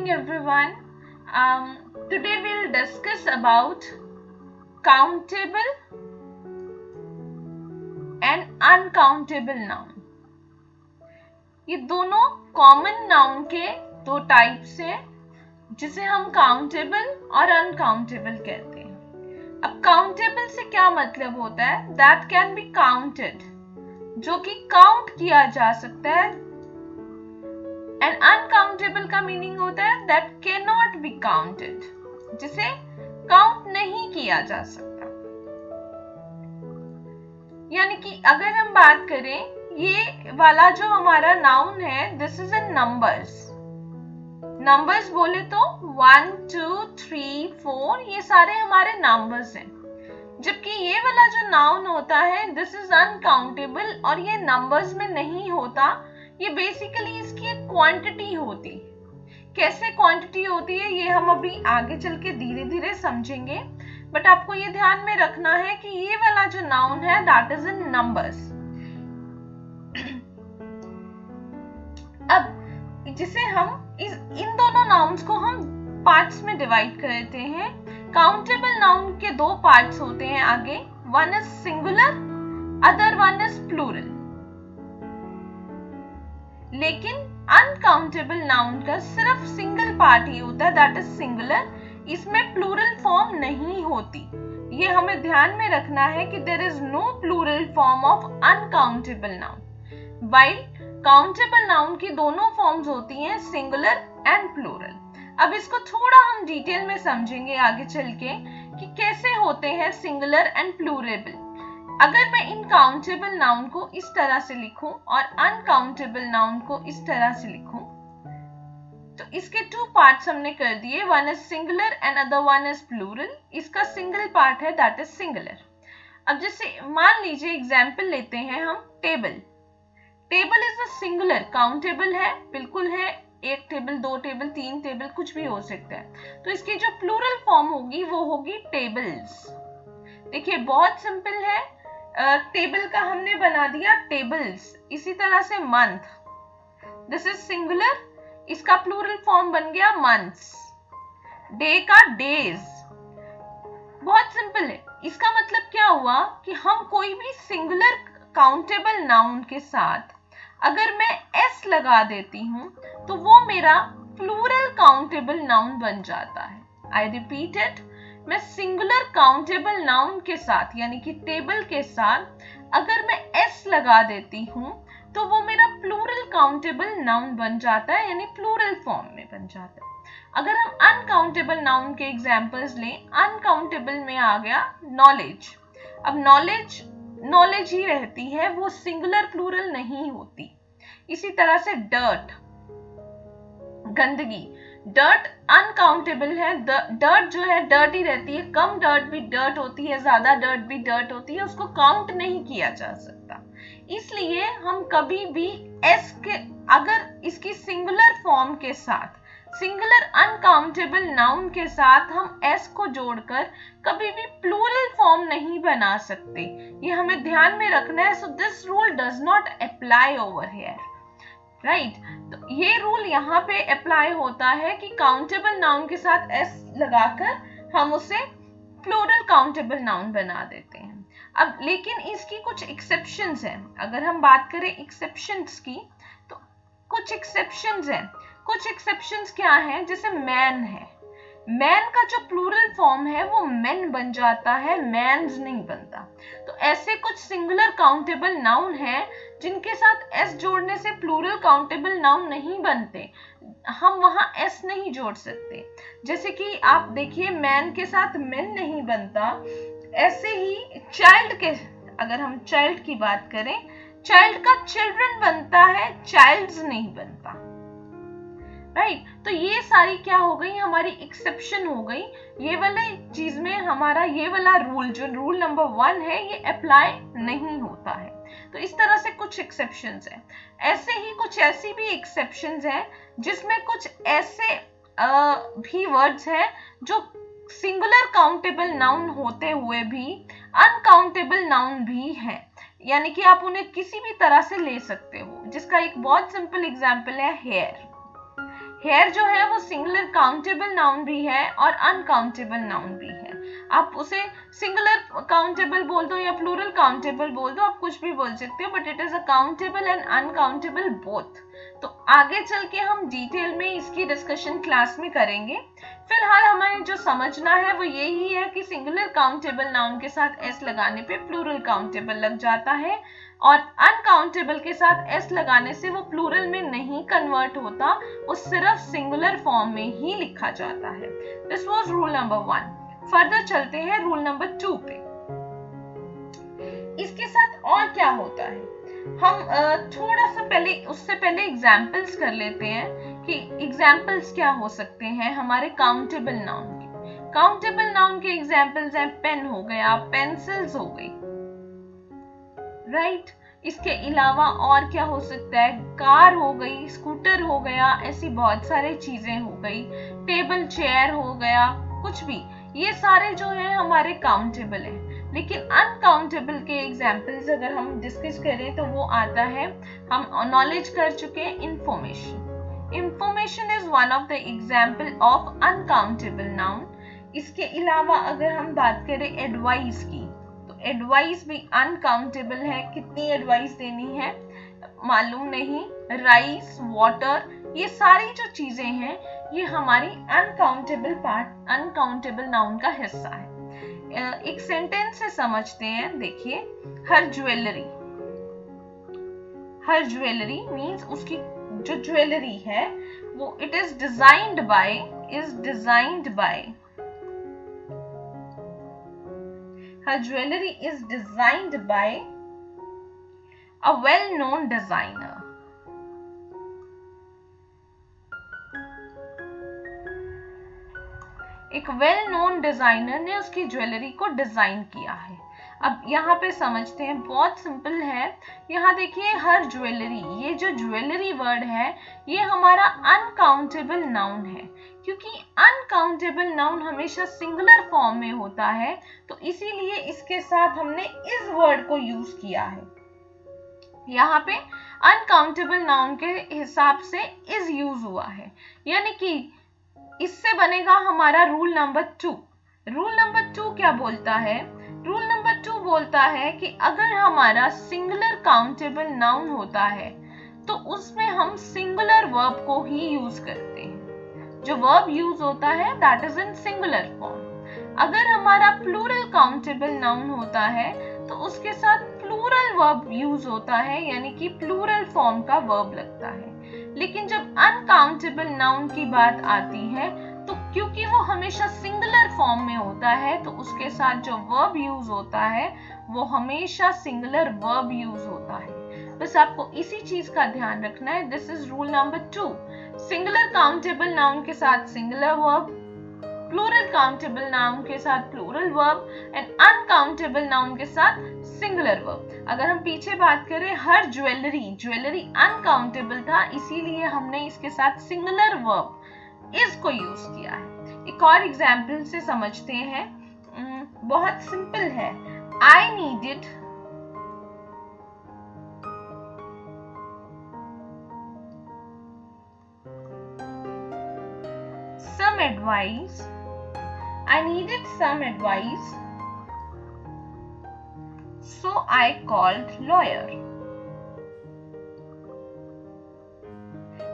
evening everyone. Today we'll discuss about countable and uncountable noun. ये दोनों common noun के दो टाइप्स हैं जिसे हम काउंटेबल और अनकाउंटेबल कहते हैं. अब काउंटेबल से क्या मतलब होता है? दैट कैन बी काउंटेड, जो कि काउंट किया जा सकता है. एंड अनकाउंटेबल का मीनिंग होता है that can not be counted, जिसे काउंट नहीं किया जा सकता. यानी कि अगर हम बात करें, ये वाला जो हमारा नाउन है, this is in numbers. Numbers बोले तो 1 2 3 4 ये सारे हमारे नंबर्स हैं. जबकि ये वाला जो नाउन होता है, दिस इज अनकाउंटेबल और ये नंबर्स में नहीं होता. ये बेसिकली इसकी एक क्वांटिटी होती. कैसे क्वांटिटी होती है ये हम अभी आगे चल के धीरे धीरे समझेंगे. बट आपको ये ध्यान में रखना है कि ये वाला जो नाउन है दैट इज इन नंबर्स. अब जिसे हम इन दोनों नाउन्स को हम पार्ट्स में डिवाइड करते हैं. काउंटेबल नाउन के दो पार्ट्स होते हैं आगे. One is singular, other one is plural. लेकिन अनकाउंटेबल नाउन का सिर्फ सिंगल पार्ट ही होता है, दैट इज सिंगुलर. इसमें प्लूरल फॉर्म नहीं होती. ये हमें ध्यान में रखना है कि there is no plural form of uncountable noun. While countable noun की दोनों फॉर्म्स होती हैं, सिंगुलर एंड प्लूरल. अब इसको थोड़ा हम डिटेल में समझेंगे आगे चल के कि कैसे होते हैं सिंगुलर एंड प्लूरेबल. अगर मैं इन काउंटेबल नाउन को इस तरह से लिखूं और अनकाउंटेबल नाउन को इस तरह से लिखूं, तो इसके टू पार्ट्स हमने कर दिए. One is singular and other one is plural. इसका सिंगल पार्ट है दैट इज सिंगुलर. अब जैसे मान लीजिए एग्जांपल लेते हैं हम, table. Table is a singular, countable है, बिल्कुल है. एक टेबल, दो टेबल, तीन टेबल, कुछ भी हो सकता है. तो इसकी जो प्लूरल फॉर्म होगी वो होगी टेबल्स. देखिए बहुत सिंपल है. टेबल का हमने बना दिया टेबल्स. इसी तरह से मंथ, दिस इज सिंगुलर, इसका प्लूरल फॉर्म बन गया मंथ्स. डे का डेज. बहुत सिंपल है. इसका मतलब क्या हुआ कि हम कोई भी सिंगुलर काउंटेबल नाउन के साथ अगर मैं एस लगा देती हूं तो वो मेरा प्लूरल काउंटेबल नाउन बन जाता है. I repeat it. मैं सिंगुलर काउंटेबल नाउन के साथ यानी कि टेबल के साथ अगर मैं एस लगा देती हूं तो वो मेरा प्लूरल काउंटेबल नाउन बन जाता है, यानी प्लूरल फॉर्म में बन जाता है. अगर हम अनकाउंटेबल नाउन के एग्जांपल्स लें, अनकाउंटेबल में आ गया नॉलेज. अब नॉलेज ही रहती है, वो सिंगुलर प्लूरल नहीं होती. इसी तरह से डर्ट, गंदगी. डर्ट अनकाउंटेबल है. डर्ट जो है डर्ट ही रहती है. कम डर्ट भी डर्ट होती है, ज्यादा डर्ट भी डर्ट होती है. उसको काउंट नहीं किया जा सकता. इसलिए हम कभी भी एस के, अगर इसकी सिंगुलर फॉर्म के साथ, सिंगुलर अनकाउंटेबल नाउन के साथ हम एस को जोड़कर कभी भी प्लूरल फॉर्म नहीं बना सकते. ये हमें ध्यान में रखना है. So this rule does not apply over here, right. तो ये रूल यहाँ पे अप्लाई होता है कि काउंटेबल नाउन के साथ एस लगाकर हम उसे प्लूरल काउंटेबल नाउन बना देते हैं. अब लेकिन इसकी कुछ एक्सेप्शंस हैं. अगर हम बात करें एक्सेप्शंस की, तो कुछ एक्सेप्शंस हैं. कुछ एक्सेप्शंस क्या हैं? जैसे मैन है. मैन का जो प्लूरल फॉर्म है वो मेन बन जाता है, मैन्स नहीं बनता. तो ऐसे कुछ सिंगुलर काउंटेबल नाउन है जिनके साथ एस जोड़ने से प्लूरल काउंटेबल नाउन नहीं बनते. हम वहां एस नहीं जोड़ सकते. जैसे कि आप देखिए, मैन के साथ मेन नहीं बनता. ऐसे ही चाइल्ड के, अगर हम चाइल्ड की बात करें, चाइल्ड का चिल्ड्रन बनता है, चाइल्ड्स नहीं बनता, राइट. तो ये सारी क्या हो गई, हमारी एक्सेप्शन हो गई. ये वाला चीज में हमारा ये वाला रूल, जो रूल नंबर 1 है, ये अप्लाई नहीं होता है. तो इस तरह से कुछ एक्सेप्शंस हैं. ऐसे ही कुछ ऐसी भी एक्सेप्शंस हैं जिसमें कुछ ऐसे भी वर्ड्स हैं जो सिंगुलर काउंटेबल नाउन होते हुए भी अनकाउंटेबल नाउन भी हैं. यानी कि आप उन्हें किसी भी तरह से ले सकते हो, जिसका एक बहुत सिंपल एग्जाम्पल है हेयर. हेयर जो है वो सिंगुलर काउंटेबल नाउन भी है और अनकाउंटेबल नाउन भी है। आप उसे सिंगुलर काउंटेबल बोल दो या प्लूरल काउंटेबल बोल दो, आप कुछ भी बोल सकते हो, but it is a countable and uncountable both. तो आगे चल के हम डिटेल में इसकी डिस्कशन क्लास में करेंगे। फिलहाल हमें जो समझना है वो यही है कि सिंगुलर काउंटेबल नाउन के साथ एस लगाने पे प्लूरल काउंटेबल लग जाता है और अनकाउंटेबल के साथ एस लगाने से वो प्लूरल में नहीं कन्वर्ट होता, वो सिर्फ सिंगुलर फॉर्म में ही लिखा जाता है। This was rule number 1। Further चलते हैं रूल नंबर 2 पे। इसके साथ और क्या होता है, हम थोड़ा सा पहले उससे पहले एग्जाम्पल्स कर लेते हैं कि एग्जाम्पल्स क्या हो सकते हैं हमारे काउंटेबल नाउन के। काउंटेबल नाउन के एग्जाम्पल्स हैं पेन हो गया, पेंसिल्स हो गई, राइट। इसके अलावा और क्या हो सकता है, कार हो गई, स्कूटर हो गया, ऐसी बहुत सारी चीजें हो गई, टेबल चेयर हो गया, कुछ भी, ये सारे जो है हमारे काउंटेबल हैं। लेकिन अनकाउंटेबल के एग्जाम्पल्स अगर हम डिस्कस करें तो वो आता है, हम नॉलेज कर चुके हैं, information. Information is one of the example of uncountable noun. इसके अलावा अगर हम बात करें एडवाइस की, तो एडवाइस भी अनकाउंटेबल है। कितनी एडवाइस देनी है मालूम नहीं। राइस, वाटर, ये सारी जो चीजें हैं ये हमारी अनकाउंटेबल नाउन का हिस्सा है। एक सेंटेंस से समझते हैं, देखिए, हर ज्वेलरी मींस उसकी जो ज्वेलरी है वो it is designed by her jewelry is designed by a well-known designer. एक वेल नोन डिजाइनर ने उसकी ज्वेलरी को डिजाइन किया है। अब यहाँ पे समझते हैं, बहुत सिंपल है। यहाँ देखिए, हर ज्वेलरी, ये जो ज्वेलरी वर्ड है ये हमारा अनकाउंटेबल नाउन है, क्योंकि अनकाउंटेबल नाउन हमेशा सिंगुलर फॉर्म में होता है, तो इसीलिए इसके साथ हमने इस वर्ड को यूज किया है। यहाँ पे अनकाउंटेबल नाउन के हिसाब से इज यूज हुआ है, यानी कि इससे बनेगा हमारा रूल नंबर 2। रूल नंबर 2 क्या बोलता है? रूल नंबर 2 बोलता है कि अगर हमारा सिंगुलर काउंटेबल नाउन होता है तो उसमें हम सिंगुलर वर्ब को ही यूज करते हैं। जो वर्ब यूज होता है that is in singular form. अगर हमारा प्लूरल काउंटेबल नाउन होता है तो उसके साथ प्लूरल वर्ब यूज होता है, यानी कि प्लूरल फॉर्म का वर्ब लगता है। लेकिन जब अनकाउंटेबल नाउन की बात आती है तो क्योंकि वो हमेशा सिंगुलर फॉर्म में होता है तो उसके साथ जो वर्ब यूज होता है वो हमेशा सिंगुलर वर्ब यूज होता है। बस आपको इसी चीज का ध्यान रखना है। This is rule number 2। Singular countable noun के साथ singular verb, plural countable noun के साथ plural verb and uncountable noun के साथ सिंगुलर वर्ब। अगर हम पीछे बात करें, हर ज्वेलरी अनकाउंटेबल था, इसीलिए हमने इसके साथ सिंगुलर वर्ब इस को यूज किया है। एक और एग्जाम्पल से समझते हैं, बहुत सिंपल है। I needed some advice, so I called lawyer.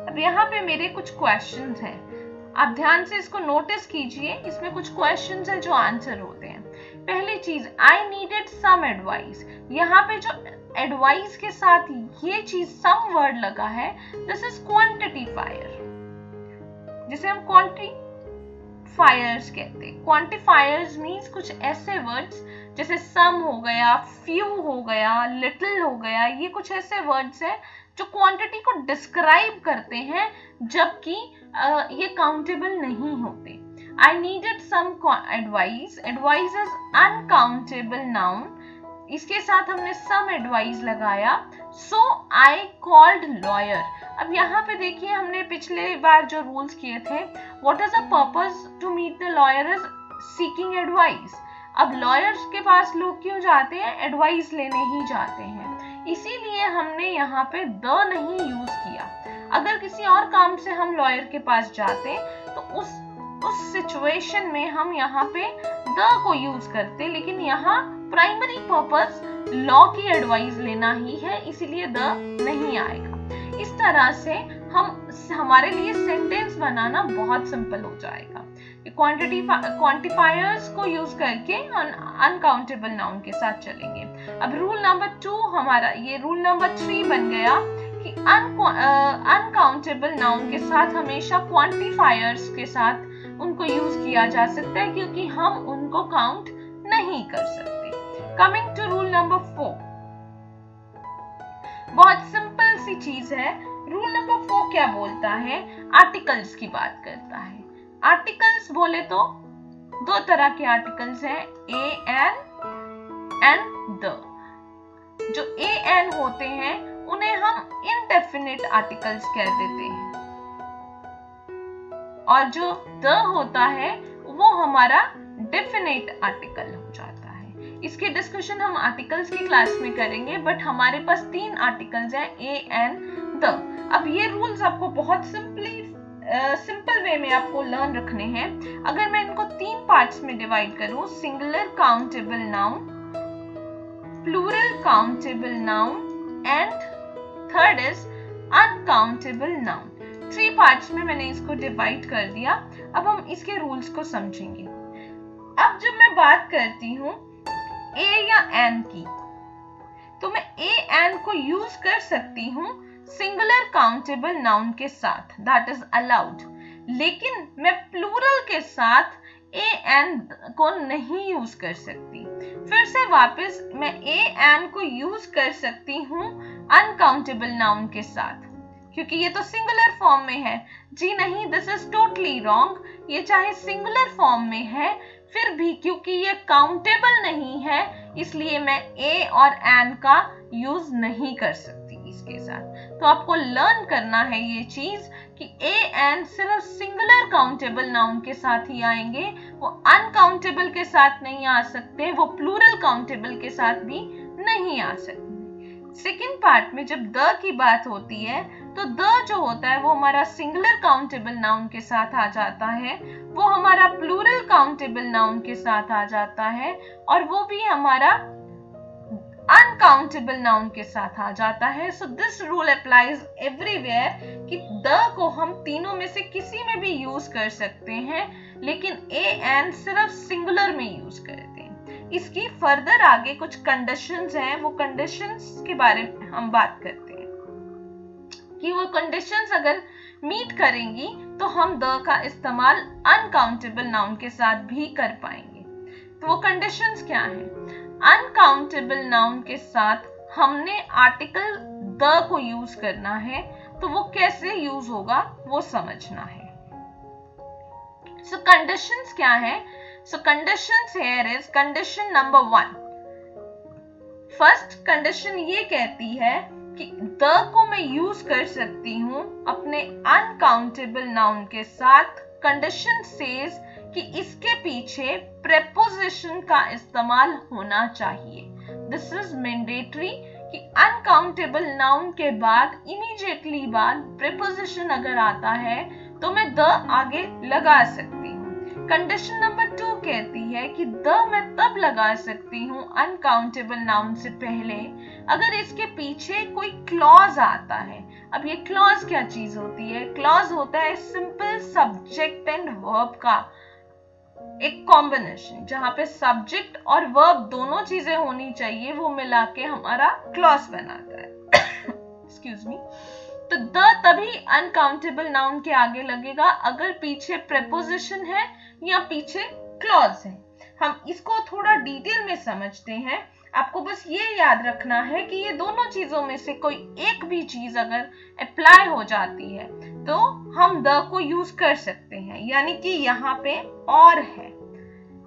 अब यहाँ पे मेरे कुछ क्वेश्चंस हैं, आप ध्यान से इसको नोटिस कीजिए। इसमें कुछ क्वेश्चंस हैं जो आंसर होते हैं। पहली चीज, आई नीडेड सम एडवाइस। यहाँ पे जो एडवाइस के साथ ये चीज सम वर्ड लगा है, दिस इज क्वांटिफायर, जिसे हम क्वांटिफायर्स कहते हैं। क्वांटिफायर्स मींस कुछ ऐसे वर्ड्स जैसे सम हो गया, फ्यू हो गया, लिटिल हो गया, ये कुछ ऐसे वर्ड्स हैं जो क्वांटिटी को डिस्क्राइब करते हैं, जबकि ये काउंटेबल नहीं होते। I needed some advice, advice is uncountable noun, इसके साथ हमने सम एडवाइस लगाया, सो आई कॉल्ड लॉयर। अब यहाँ पे देखिए, हमने पिछले बार जो रूल्स किए थे, what is the purpose to meet the lawyer is seeking advice. अब लॉयर्स के पास लोग क्यों जाते हैं? एडवाइस लेने ही जाते हैं, इसीलिए हमने यहाँ पे द नहीं यूज किया। अगर किसी और काम से हम लॉयर के पास जाते तो उस सिचुएशन में हम यहाँ पे द को यूज करते, लेकिन यहाँ प्राइमरी पर्पस लॉ की एडवाइस लेना ही है, इसीलिए द नहीं आएगा। इस तरह से हमारे लिए सेंटेंस बनाना बहुत सिंपल हो जाएगा। क्वांटिफायर्स को यूज करके अनकाउंटेबल नाउन के साथ चलेंगे। अब रूल नंबर 2 हमारा ये रूल नंबर 3 बन गया कि अनकाउंटेबल नाउन के साथ हमेशा क्वांटिफायर्स के साथ उनको यूज किया जा सकता है, क्योंकि हम उनको काउंट नहीं कर सकते। कमिंग टू रूल नंबर 4, बहुत सिंपल सी चीज है। रूल नंबर 4 क्या बोलता है? आर्टिकल्स की बात करता है। आर्टिकल्स बोले तो दो तरह के आर्टिकल्स हैं, ए एन द। जो ए एन होते हैं उन्हें हम इनडेफिनिट आर्टिकल्स कह देते हैं, और जो द होता है वो हमारा डेफिनेट आर्टिकल हो जाता है। इसकी डिस्कशन हम आर्टिकल्स की क्लास में करेंगे, बट हमारे पास 3 आर्टिकल्स हैं, ए एन द। अब ये रूल्स आपको बहुत सिंपल वे में आपको लर्न रखने हैं। अगर मैं इनको 3 पार्ट्स में डिवाइड करूं, singular countable noun, plural countable noun and third is uncountable noun. 3 parts में मैंने इसको डिवाइड कर दिया। अब हम इसके रूल्स को समझेंगे। अब जब मैं बात करती हूँ ए या एन की, तो मैं ए एन को यूज कर सकती हूँ सिंगुलर काउंटेबल नाउन के साथ, दैट इज अलाउड, लेकिन मैं प्लूरल के साथ ए एन को नहीं यूज कर सकती। फिर से वापस मैं ए एन को यूज कर सकती हूँ अनकाउंटेबल नाउन के साथ, क्योंकि ये तो सिंगुलर फॉर्म में है। जी नहीं, दिस इज टोटली रॉन्ग। ये चाहे सिंगुलर फॉर्म में है, फिर भी क्योंकि ये काउंटेबल नहीं है, इसलिए मैं ए और एन का यूज नहीं कर सकती इसके साथ। तो आपको लर्न करना है ये चीज कि ए एन सिर्फ सिंगुलर काउंटेबल नाउन के साथ ही आएंगे, वो अनकाउंटेबल के साथ नहीं आ सकते, वो प्लूरल काउंटेबल के साथ भी नहीं आ सकते। सेकेंड पार्ट में जब द की बात होती है, तो द जो होता है वो हमारा सिंगुलर काउंटेबल नाउन के साथ आ जाता है, वो हमारा प्लूरल काउंटेबल नाउन के साथ आ जाता है, और वो भी हमारा अनकाउंटेबल नाउन के साथ आ जाता है। So this rule applies everywhere कि द को हम तीनों में से किसी में भी यूज कर सकते हैं, लेकिन ए एन सिर्फ सिंगुलर में यूज करते हैं। इसकी फर्दर आगे कुछ कंडीशंस हैं, वो कंडीशंस के बारे में हम बात करते हैं कि वो कंडीशंस अगर मीट करेंगी तो हम द का इस्तेमाल अनकाउंटेबल नाउन के साथ भी कर पाएंगे। तो वो कंडीशंस क्या हैं? अनकाउंटेबल नाउन के साथ हमने आर्टिकल द को यूज करना है, तो वो कैसे यूज होगा वो समझना है। सो कंडीशंस क्या है? So conditions here is condition number 1। First condition ये कहती है कि द को मैं यूज कर सकती हूं अपने अनकाउंटेबल नाउन के साथ। कंडीशन सेज कि इसके पीछे प्रेपोजिशन का इस्तेमाल होना चाहिए। दिस इज मैंडेटरी कि अनकाउंटेबल नाउन के बाद इमीडिएटली बाद प्रेपोजिशन अगर आता है तो मैं द आगे लगा सकती हूँ। कंडीशन नंबर 2 कहती है कि द मैं तब लगा सकती हूँ अनकाउंटेबल नाउन से पहले अगर इसके पीछे कोई क्लॉज आता है। अब ये क्लॉज क्या चीज होती है? क्लॉज होता है सिंपल सब्जेक्ट एंड वर्ब का एक कॉम्बिनेशन, जहां पे सब्जेक्ट और वर्ब दोनों चीजें होनी चाहिए, वो मिला के हमारा क्लॉज बनाता है। Excuse me. तो द तभी अनकाउंटेबल नाउन के आगे लगेगा अगर पीछे प्रेपोजिशन है या पीछे क्लॉज है। हम इसको थोड़ा डिटेल में समझते हैं। आपको बस ये याद रखना है कि ये दोनों चीजों में से कोई एक भी चीज अगर अप्लाई हो जाती है तो हम द को यूज कर सकते हैं, यानी कि यहाँ पे और है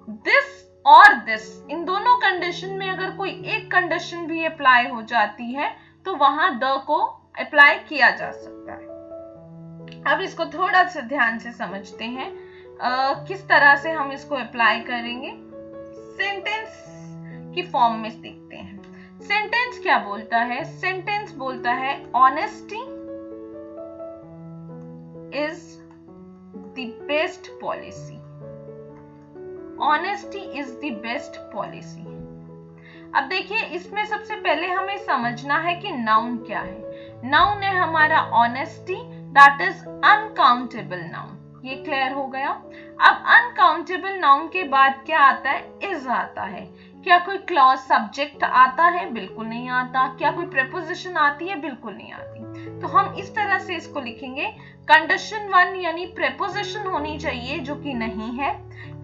दिस और दिस, इन दोनों कंडीशन में अगर कोई एक कंडीशन भी अप्लाई हो जाती है तो वहां द को अप्लाई किया जा सकता है। अब इसको थोड़ा सा ध्यान से समझते हैं किस तरह से हम इसको अप्लाई करेंगे। सेंटेंस की फॉर्म में देखते हैं। सेंटेंस क्या बोलता है? सेंटेंस बोलता है honesty is the best policy. Honesty is the best policy. अब देखिए इसमें सबसे पहले हमें समझना है कि नाउन क्या है। नाउन है हमारा honesty, that is uncountable noun. ये क्लियर हो गया। अब अनकाउंटेबल नाउन के बाद क्या आता है? इज आता है। क्या कोई क्लॉज सब्जेक्ट आता है? बिल्कुल नहीं आता। क्या कोई प्रेपोजिशन आती है? बिल्कुल नहीं आती। तो हम इस तरह से इसको लिखेंगे, कंडीशन 1 यानी प्रेपोजिशन होनी चाहिए जो कि नहीं है।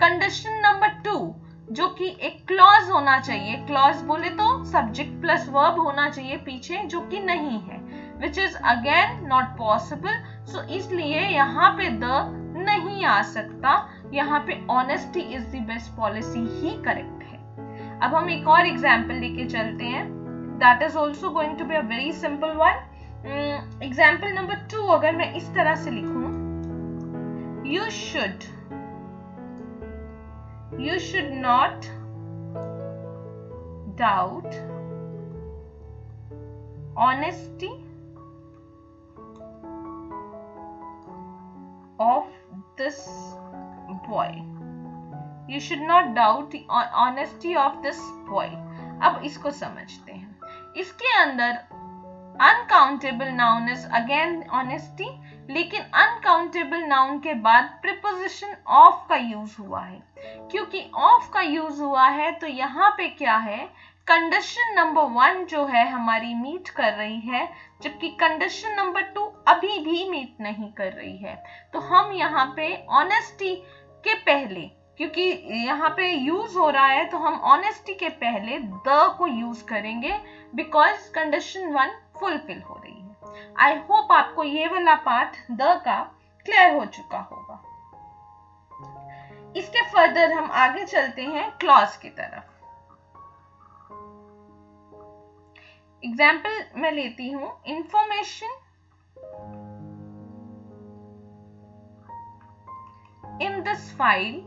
कंडीशन नंबर 2 जो कि एक क्लॉज होना चाहिए, क्लॉज बोले तो सब्जेक्ट प्लस वर्ब होना चाहिए पीछे, जो कि नहीं है, which is again not possible. So इसलिए यहाँ पे द नहीं आ सकता, यहाँ पे honesty is the best policy ही करेक्ट है। अब हम एक और एग्जाम्पल लेके चलते हैं, that is also going to be a very simple one. Example number 2 अगर मैं इस तरह से लिखूं, you should not doubt honesty of this boy. You should not doubt the honesty of this boy. अब इसको समझते हैं। इसके अंदर uncountable noun is again honesty, लेकिन अनकाउंटेबल नाउन के बाद प्रीपोजिशन ऑफ का यूज हुआ है। क्योंकि ऑफ का यूज हुआ है तो यहाँ पे क्या है, कंडीशन नंबर 1 जो है हमारी मीट कर रही है, जबकि कंडीशन नंबर 2 अभी भी मीट नहीं कर रही है। तो हम यहाँ पे ऑनेस्टी के पहले, क्योंकि यहाँ पे यूज हो रहा है, तो हम ऑनेस्टी के पहले द को यूज करेंगे, बिकॉज कंडीशन 1 फुलफिल हो रही है। आई होप आपको ये वाला पार्ट द का क्लियर हो चुका होगा। इसके फर्दर हम आगे चलते हैं क्लॉज की तरफ। एग्जाम्पल मैं लेती हूं, information in this file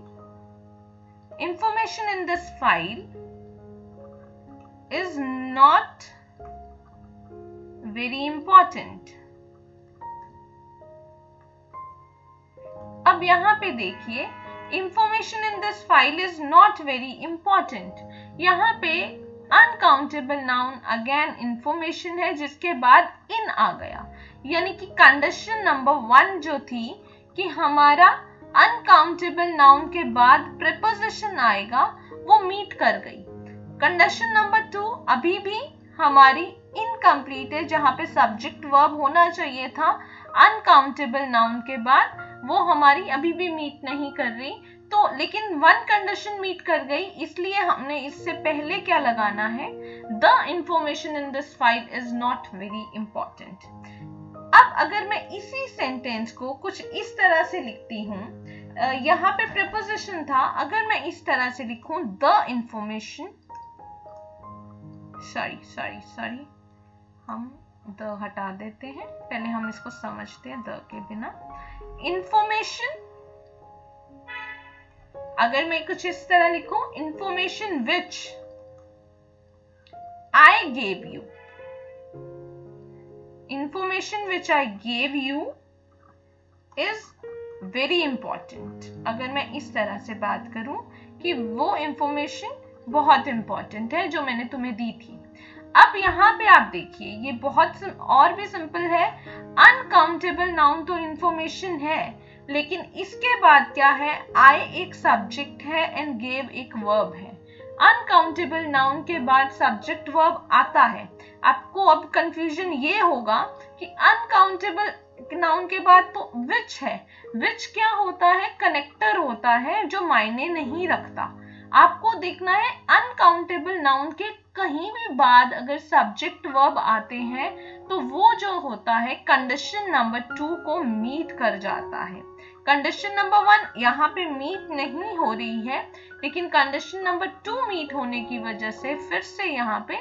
is not very important. अब यहाँ पे देखिए, information in this file is not very important. यहाँ पे uncountable noun again information है, जिसके बाद in आ गया, यानी कि कंडीशन नंबर 1 जो थी कि हमारा अनकाउंटेबल नाउन के बाद प्रीपोजिशन आएगा, वो मीट कर गई। कंडीशन नंबर 2 अभी भी हमारी इनकम्प्लीट है, जहां पे सब्जेक्ट वर्ब होना चाहिए था अनकाउंटेबल नाउन के बाद, वो हमारी अभी भी मीट नहीं कर रही। तो लेकिन 1 कंडीशन मीट कर गई, इसलिए हमने इससे पहले क्या लगाना है, the information in this file is not very important. अब अगर मैं इसी सेंटेंस को कुछ इस तरह से लिखती हूँ, यहाँ पे प्रीपोजिशन था, अगर मैं इस तरह से लिखूं, द इंफॉर्मेशन, सॉरी हम द हटा देते हैं, पहले हम इसको समझते हैं द के बिना। इंफॉर्मेशन, अगर मैं कुछ इस तरह लिखूं, information which I gave you, information which I gave you is very important। अगर मैं इस तरह से बात करूं कि वो इंफॉर्मेशन बहुत इंपॉर्टेंट है जो मैंने तुम्हें दी थी। अब यहाँ पे आप देखिए, ये बहुत और भी सिंपल है। अनकाउंटेबल नाउन तो इंफॉर्मेशन है, लेकिन इसके बाद क्या है, I एक सब्जेक्ट है एंड गेव एक वर्ब है। अनकाउंटेबल नाउन के बाद सब्जेक्ट वर्ब आता है। आपको अब कंफ्यूजन ये होगा कि अनकाउंटेबल नाउन के बाद तो विच है, विच क्या होता है, कनेक्टर होता है जो मायने नहीं रखता। आपको देखना है अनकाउंटेबल नाउन के कहीं भी बाद अगर सब्जेक्ट वर्ब आते हैं तो वो जो होता है कंडीशन नंबर 2 को मीट कर जाता है। कंडीशन नंबर 1 यहाँ पे मीट नहीं हो रही है, लेकिन कंडीशन नंबर 2 मीट होने की वजह से फिर से यहाँ पे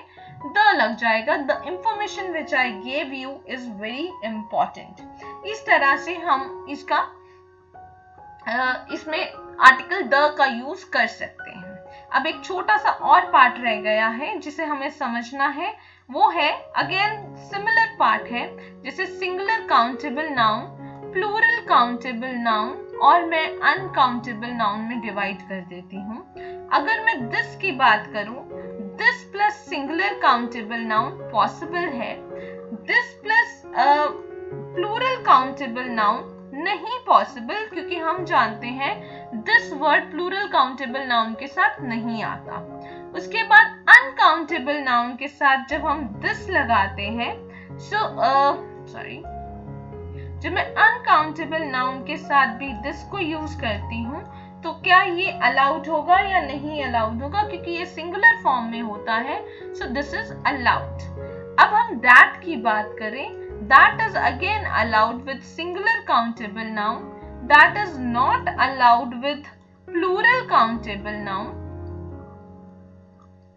द लग जाएगा। The information which I gave you is very important. इस तरह से हम इसका इसमें आर्टिकल द का यूज कर सकते हैं। अब एक छोटा सा और पार्ट रह गया है जिसे हमें समझना है, वो है अगेन सिमिलर पार्ट है, जैसे singular countable noun plural countable noun और मैं अनकाउंटेबल नाउन में डिवाइड कर देती हूँ। अगर मैं दिस की बात करूं, this plus singular countable noun possible है, this plus plural countable noun नहीं पॉसिबल, क्योंकि हम जानते हैं this word plural countable noun के साथ नहीं आता। उसके बाद अनकाउंटेबल नाउन के साथ जब हम दिस लगाते हैं, जब मैं अनकाउंटेबल नाउन के साथ भी दिस को यूज करती हूँ तो क्या ये अलाउड होगा या नहीं अलाउड होगा, क्योंकि ये सिंगुलर फॉर्म में होता है, सो दिस इज अलाउड। अब हम दैट की बात करें, that is again allowed with singular countable noun, that is not allowed with plural countable noun,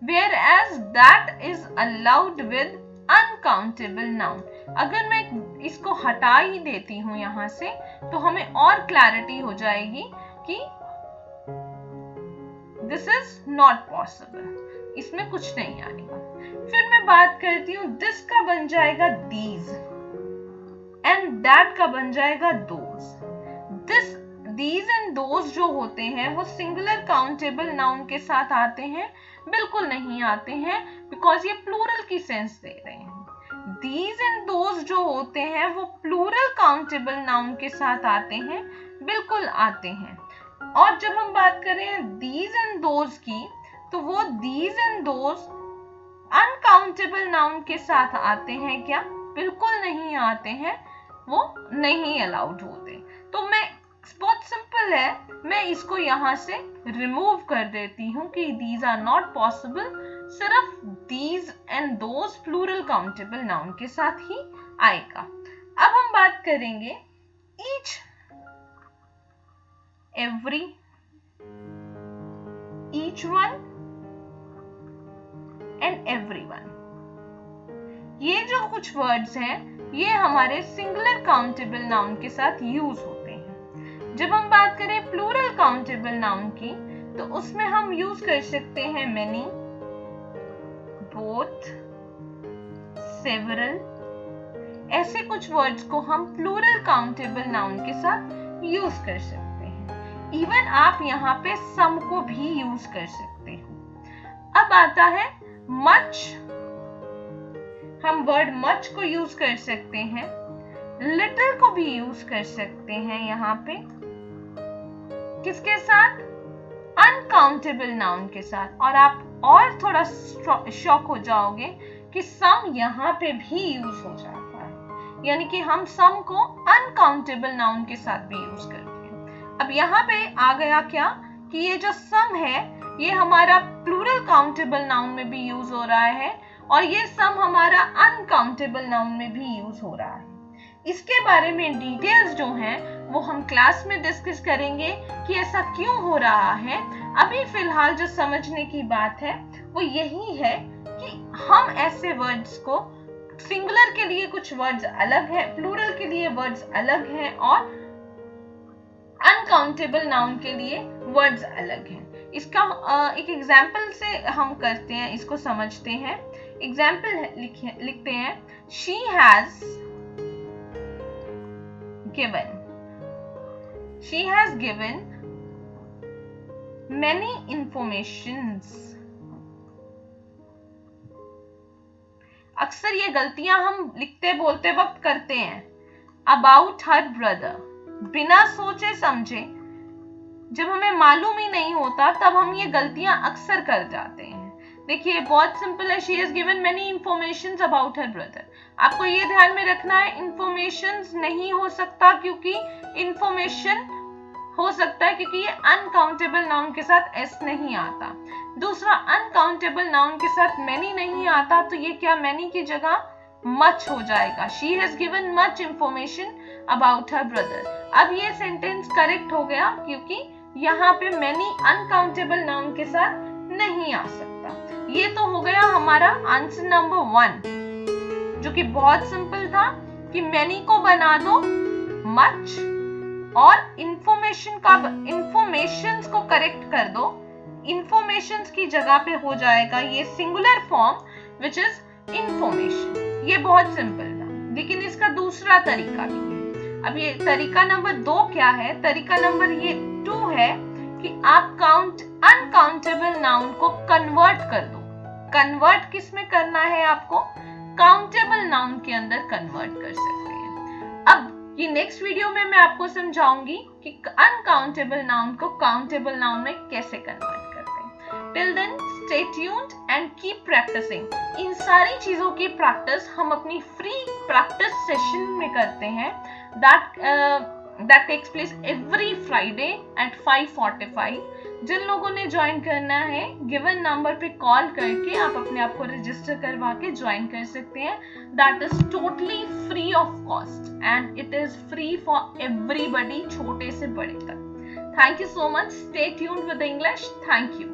whereas that is allowed with uncountable noun. अगर मैं इसको हटा ही देती हूं यहां से तो हमें और क्लैरिटी हो जाएगी कि दिस इज नॉट पॉसिबल, इसमें कुछ नहीं आएगा। फिर मैं बात करती हूँ, दिस का बन जाएगा दीज एंड दैट का बन जाएगा those. This, these and those जो होते हैं वो सिंगुलर काउंटेबल नाउन के साथ आते हैं? बिल्कुल नहीं आते हैं, बिकॉज ये प्लूरल की सेंस दे रहे हैं। दीज एंड दोज जो होते हैं वो प्लूरल काउंटेबल नाउन के साथ आते हैं? बिल्कुल आते हैं। और जब हम बात करें दीज एंड दोज की, तो वो these and those uncountable noun के साथ आते हैं क्या? बिल्कुल नहीं आते हैं, वो नहीं अलाउड होते। तो मैं, बहुत सिंपल है, मैं इसको यहां से रिमूव कर देती हूं कि दीज आर नॉट पॉसिबल, सिर्फ these and those plural countable noun के साथ ही आएगा। अब हम बात करेंगे each, every, each one and everyone. ये जो कुछ वर्ड्स हैं ये हमारे सिंगुलर काउंटेबल नाउन के साथ यूज होते हैं। जब हम बात करें प्लूरल काउंटेबल नाउन की, तो उसमें हम यूज कर सकते हैं मेनी, बोथ, सेवरल, ऐसे कुछ वर्ड्स को हम प्लूरल काउंटेबल नाउन के साथ यूज कर सकते हैं। इवन आप यहाँ पे सम को भी यूज कर सकते हो। अब आता है मच, हम वर्ड मच को यूज कर सकते हैं, लिटिल को भी यूज कर सकते हैं यहाँ पे, किसके साथ? अनकाउंटेबल नाउन के साथ। और आप और थोड़ा शॉक हो जाओगे कि सम यहाँ पे भी यूज हो जाता है, यानी कि हम सम को अनकाउंटेबल नाउन के साथ भी यूज करते हैं। अब यहाँ पे आ गया क्या कि ये जो सम है ये हमारा प्लूरल काउंटेबल नाउन में भी यूज हो रहा है और ये सम हमारा अनकाउंटेबल नाउन में भी यूज हो रहा है। इसके बारे में डिटेल्स जो हैं वो हम क्लास में डिस्कस करेंगे कि ऐसा क्यों हो रहा है। अभी फिलहाल जो समझने की बात है वो यही है कि हम ऐसे वर्ड्स को, सिंगुलर के लिए कुछ वर्ड्स अलग है, प्लूरल के लिए वर्ड्स अलग हैं और अनकाउंटेबल नाउन के लिए वर्ड्स अलग हैं। इसका एक एग्जाम्पल से हम करते हैं, इसको समझते हैं। एग्जाम्पल लिखते हैं, she has given many informations। अक्सर ये गलतियां हम लिखते बोलते वक्त करते हैं। about her brother, बिना सोचे समझे, जब हमें मालूम ही नहीं होता तब हम ये गलतियां अक्सर कर जाते हैं। देखिए बहुत सिंपल है, she has given many informations about her brother। आपको ये ध्यान में रखना है, informations नहीं हो सकता क्योंकि information हो सकता है क्योंकि ये अनकाउंटेबल नाउन के साथ s नहीं आता। दूसरा, अनकाउंटेबल नाउन के साथ many नहीं आता, तो ये क्या many की जगह much हो जाएगा। she has given much information about her brother। अब ये सेंटेंस करेक्ट हो गया क्योंकि यहाँ पे many अनकाउंटेबल नाउन के साथ नहीं आ सकता। ये तो हो गया हमारा आंसर नंबर 1, जो कि बहुत सिंपल था कि many को बना दो much और इंफॉर्मेशंस को करेक्ट कर दो, इंफॉर्मेशंस की जगह पे हो जाएगा ये singular form which is information. ये बहुत सिंपल था, लेकिन इसका दूसरा तरीका भी है। अब ये तरीका नंबर 2 क्या है? तरीका नंबर ये 2 है कि आप अनकाउंटेबल नाउन को कन्वर्ट कर दो। कन्वर्ट किस में करना है आपको? काउंटेबल नाउन के अंदर कन्वर्ट कर सकते हैं। अब ये नेक्स्ट वीडियो में मैं आपको समझाऊंगी कि अनकाउंटेबल नाउन को काउंटेबल नाउन में कैसे कन्वर्ट करते हैं। Till then stay tuned and keep practising. इन सारी चीजों की प्रैक्टिस हम अपनी फ्री प्रैक्टिस सेशन में करते हैं that takes place every Friday at 5:45। जिन लोगों ने ज्वाइन करना है गिवन नंबर पे कॉल करके आप अपने आप को रजिस्टर करवा के ज्वाइन कर सकते हैं। That is totally free of cost and it is free for everybody, छोटे से बड़े तक। Thank you so much. Stay tuned with English. Thank you.